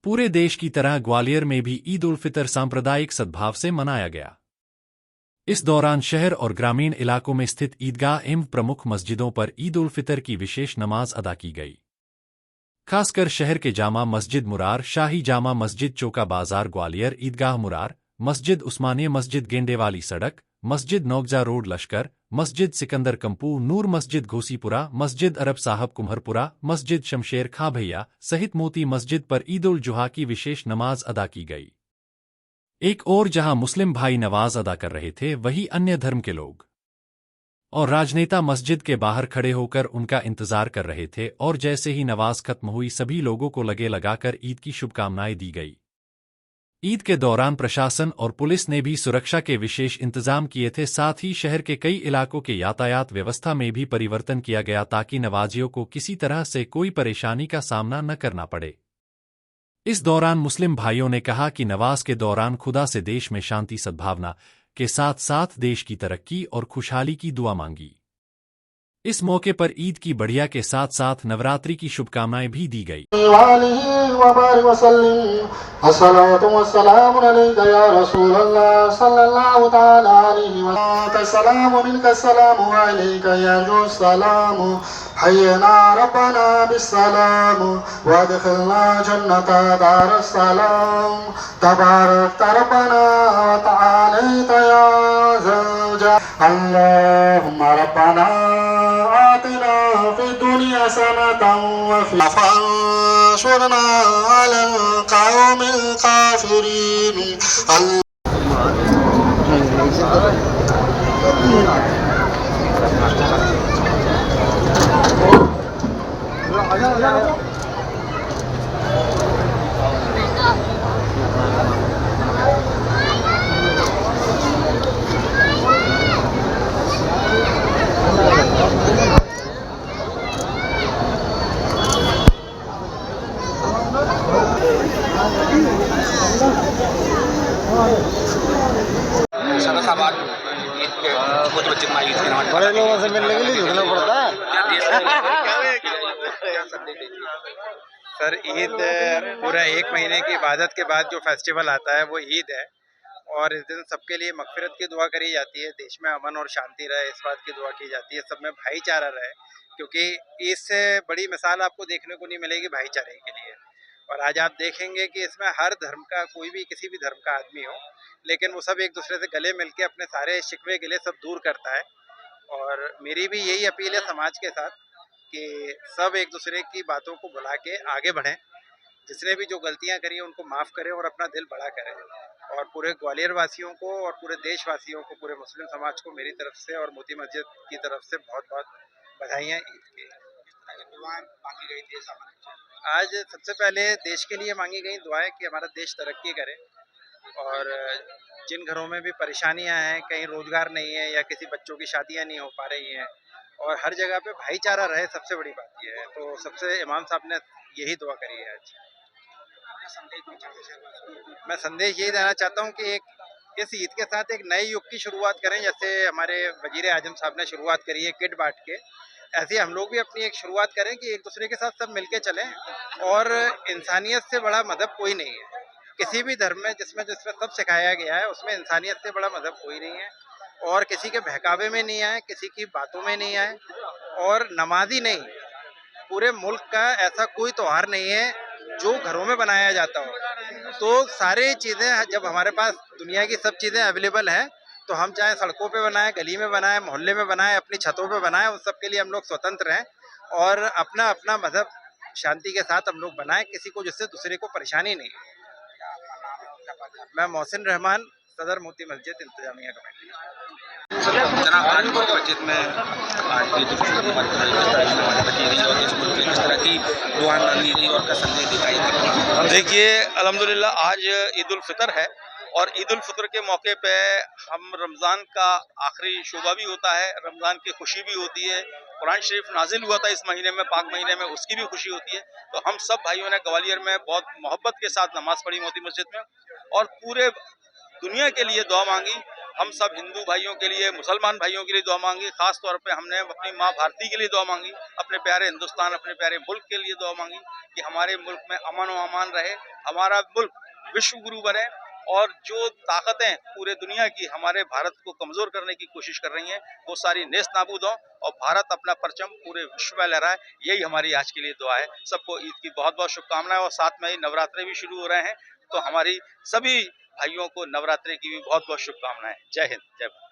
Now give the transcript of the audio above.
पूरे देश की तरह ग्वालियर में भी ईद उल फितर सांप्रदायिक सद्भाव से मनाया गया। इस दौरान शहर और ग्रामीण इलाकों में स्थित ईदगाह एवं प्रमुख मस्जिदों पर ईद उल फितर की विशेष नमाज अदा की गई। खासकर शहर के जामा मस्जिद मुरार, शाही जामा मस्जिद चौका बाजार ग्वालियर, ईदगाह मुरार, मस्जिद उस्मानिया, मस्जिद गेंडेवाली सड़क, मस्जिद नौगजा रोड लश्कर, मस्जिद सिकंदर कंपू, नूर मस्जिद घोसीपुरा, मस्जिद अरब साहब कुम्हरपुरा, मस्जिद शमशेर खां भैया सहित मोती मस्जिद पर ईद उल जुहा की विशेष नमाज अदा की गई। एक और जहां मुस्लिम भाई नमाज अदा कर रहे थे, वहीं अन्य धर्म के लोग और राजनेता मस्जिद के बाहर खड़े होकर उनका इंतजार कर रहे थे और जैसे ही नमाज खत्म हुई सभी लोगों को लगे लगाकर ईद की शुभकामनाएं दी गई। ईद के दौरान प्रशासन और पुलिस ने भी सुरक्षा के विशेष इंतजाम किए थे। साथ ही शहर के कई इलाकों के यातायात व्यवस्था में भी परिवर्तन किया गया ताकि नमाजियों को किसी तरह से कोई परेशानी का सामना न करना पड़े। इस दौरान मुस्लिम भाइयों ने कहा कि नमाज के दौरान खुदा से देश में शांति सद्भावना के साथ साथ देश की तरक्की और खुशहाली की दुआ मांगी। इस मौके पर ईद की बढ़िया के साथ साथ नवरात्रि की शुभकामनाएं भी दी गई। अल्लाहुम्मा रब्बना आतिना फिद दुनिया हसनतन व फिल फंशुरना अलल कौमिल काफिरीन। बड़े लोगों से मिलने के लिए झुकना पड़ता है। सर, ईद पूरा एक महीने की इबादत के बाद जो फेस्टिवल आता है वो ईद है और इस दिन सबके लिए मगफिरत की दुआ करी जाती है, देश में अमन और शांति रहे इस बात की दुआ की जाती है, सब में भाईचारा रहे, क्योंकि इससे बड़ी मिसाल आपको देखने को नहीं मिलेगी भाईचारे के लिए। और आज आप देखेंगे कि इसमें हर धर्म का कोई भी किसी भी धर्म का आदमी हो, लेकिन वो सब एक दूसरे से गले मिलके अपने सारे शिकवे गिले सब दूर करता है। और मेरी भी यही अपील है समाज के साथ कि सब एक दूसरे की बातों को भुला के आगे बढ़ें, जिसने भी जो गलतियां करी उनको माफ़ करें और अपना दिल बड़ा करें। और पूरे ग्वालियर वासियों को और पूरे देशवासियों को, पूरे मुस्लिम समाज को मेरी तरफ से और मोती मस्जिद की तरफ से बहुत बहुत बधाइयाँ ईद की। दुआएं मांगी गई थी आज सबसे पहले देश के लिए मांगी गई दुआएं कि हमारा देश तरक्की करे और जिन घरों में भी परेशानियां हैं, कहीं रोजगार नहीं है या किसी बच्चों की शादियां नहीं हो पा रही हैं और हर जगह पे भाईचारा रहे, सबसे बड़ी बात यह है। तो सबसे इमाम साहब ने यही दुआ करी है। आज मैं संदेश यही देना चाहता हूँ कि इस ईद के साथ एक नए युग की शुरुआत करें, जैसे हमारे वजीर आजम साहब ने शुरुआत करी है किट बांट के, ऐसे हम लोग भी अपनी एक शुरुआत करें कि एक दूसरे के साथ सब मिलके चलें। और इंसानियत से बड़ा मजहब कोई नहीं है, किसी भी धर्म में जिसमें सब सिखाया गया है उसमें इंसानियत से बड़ा मजहब कोई नहीं है। और किसी के बहकावे में नहीं आए, किसी की बातों में नहीं आए। और नमाजी नहीं, पूरे मुल्क का ऐसा कोई त्योहार नहीं है जो घरों में बनाया जाता हो। तो सारी चीज़ें जब हमारे पास दुनिया की सब चीज़ें अवेलेबल हैं तो हम चाहे सड़कों पे बनाएं, गली में बनाएं, मोहल्ले में बनाएं, अपनी छतों पे बनाएं, उस सब के लिए हम लोग स्वतंत्र हैं और अपना अपना मजहब शांति के साथ हम लोग बनाएं, किसी को जिससे दूसरे को परेशानी नहीं है। मैं मोहसिन रहमान, सदर मोती मस्जिद इंतजामिया कमेटी। जनाब, आज मोती मस्जिद में आज ईद उल फितर किस तरह की दुआ मांगी गई और क्या संदेश दिखाई? देखिए, अल्हम्दुलिल्लाह आज ईद उल फितर है और ईद उल फितर के मौके पे हम रमज़ान का आखिरी शोबा भी होता है, रमज़ान की खुशी भी होती है। कुरान शरीफ नाजिल हुआ था इस महीने में, पाक महीने में, उसकी भी खुशी होती है। तो हम सब भाइयों ने ग्वालियर में बहुत मोहब्बत के साथ नमाज पढ़ी मोती मस्जिद में और पूरे दुनिया के लिए दुआ मांगी हम सब हिंदू भाइयों के लिए, मुसलमान भाइयों के लिए दुआ मांगी। खास तौर पे हमने अपनी माँ भारती के लिए दुआ मांगी, अपने प्यारे हिंदुस्तान, अपने प्यारे मुल्क के लिए दुआ मांगी कि हमारे मुल्क में अमन व अमान रहे, हमारा मुल्क विश्व गुरु बने, और जो ताकतें पूरे दुनिया की हमारे भारत को कमजोर करने की कोशिश कर रही हैं वो सारी नेस्त नाबूद हों और भारत अपना परचम पूरे विश्व में लहराए। यही हमारी आज के लिए दुआ है। सबको ईद की बहुत बहुत शुभकामनाएं, और साथ में ही नवरात्रे भी शुरू हो रहे हैं, तो हमारी सभी भाइयों को नवरात्रे की भी बहुत बहुत शुभकामनाएं। जय हिंद, जय भारत।